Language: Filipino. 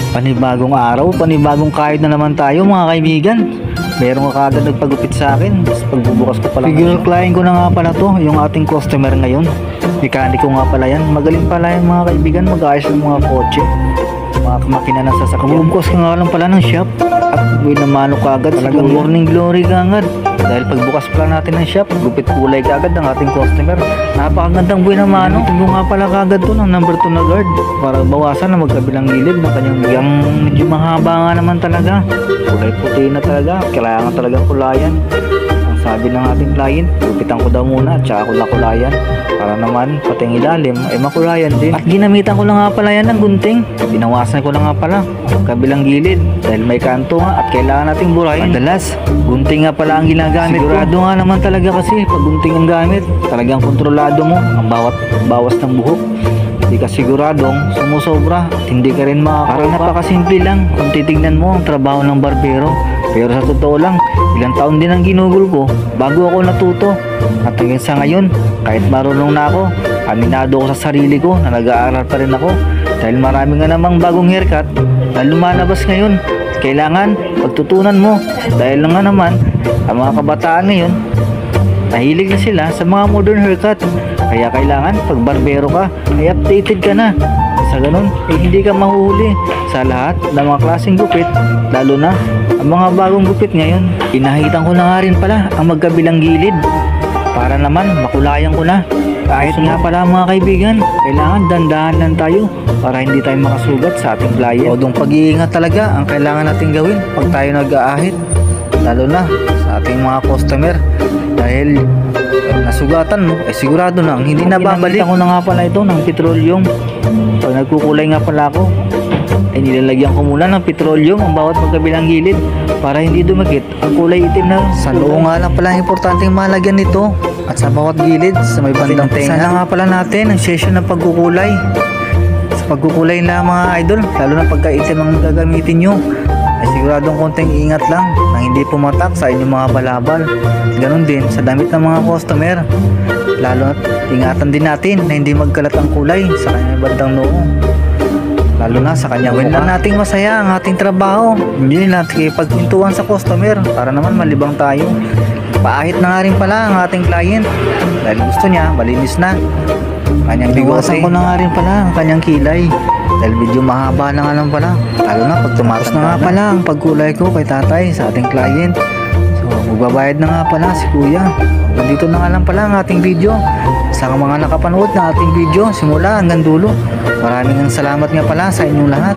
Panibagong araw, panibagong kahit na naman tayo mga kaibigan. Meron ka kagad nagpagupit sa akin. Tapos pagbubukas ko pala. Figure client ko na nga pala to, yung ating customer ngayon. Mekaniko nga pala yan. Magaling pala yan mga kaibigan, mag-ayos ng mga kotse, mga makina ng sasakyan. Bumukos ka nga lang pala ng shop at buhay na mano kagad. Talagang morning glory ka agad. Dahil pagbukas pala natin ng shop, gupit kulay kagad ng ating customer. Napakagandang buhay na mano. Ito nga pala kagad to ng number 2 na guard para bawasan na magkabilang gilid ng kanyang biyang. Medyo mahaba nga naman talaga. Kulay puti na talaga. Kailangan talagang kulayan. Ang sabi ng ating client, gupitan ko daw muna at saka kulayan. Para naman pati ang ilalim ay makulayan din. At ginamitan ko lang nga pala yan ng gunting. Binawasan ko lang nga pala ang kabilang gilid dahil may kanto nga at kailangan nating burahin. Madalas, gunting nga pala ang ginagamit. Sigurado nga naman talaga kasi pag gunting ang gamit, talagang kontrolado mo ang bawat bawas ng buhok. Hindi ka siguradong sumusobra at hindi ka rin makakakuha. Parang napakasimple lang kung titignan mo ang trabaho ng barbero. Pero sa totoo lang, ilang taon din ang ginugol ko bago ako natuto. At hanggang sa ngayon, kahit marunong na ako, aminado ko sa sarili ko na nag-aaral pa rin ako. Dahil marami nga namang bagong haircut na lumalabas ngayon. Kailangan pagtutunan mo. Dahil nga naman, ang mga kabataan ngayon, nahilig na sila sa mga modern haircut. Kaya kailangan pag barbero ka, ay updated ka na. Sa ganun, hindi ka mahuhuli sa lahat ng mga klaseng gupit, lalo na ang mga bagong gupit ngayon. Pinahitan ko na nga rin pala ang magkabilang gilid para naman makulayan ko na. Kahit nga pala mga kaibigan, kailangan dandahan lang tayo para hindi tayo makasugat sa ating client. Todong pag-iingat talaga ang kailangan natin gawin pag tayo nag-aahit, lalo na sa ating mga customer. Dahil nasugatan mo, ay sigurado na hindi na babalik. Ako na nga pala ito ng petroleum. Pag nagkukulay nga pala ako, ay nilalagyan ko muna ng petroleum ang bawat magkabilang gilid para hindi dumikit ang kulay itim na. Sa loob nga lang pala importanteng malagyan nito at sa bawat gilid sa may bandang tenga. Sana nga pala natin ang session ng pagkukulay. Sa pagkukulay lang mga idol, lalo na pagka itim ang gagamitin nyo, ay siguradong konting ingat lang na hindi pumatak sa inyong mga balabal. Ganon din sa damit ng mga customer, lalo at ingatan din natin na hindi magkalat ang kulay sa kanyang bandang noo, lalo na sa kanyang mukha. Lang nating masaya ang ating trabaho, hindi natin pagpintuan sa customer para naman malibang tayo. Paahit na nga rin pala ang ating client dahil gusto niya malinis na kanyang bigote. Ko na nga rin pala ang kanyang kilay dahil medyo mahaba na nga lang pala, lalo na pag tumatas na nga pala ang pagkulay ko kay tatay sa ating client. So magbabayad na nga pala si kuya. Nandito na nga lang pala ang ating video. Sa mga nakapanood ng ating video simula hanggang dulo, maraming salamat nga pala sa inyong lahat.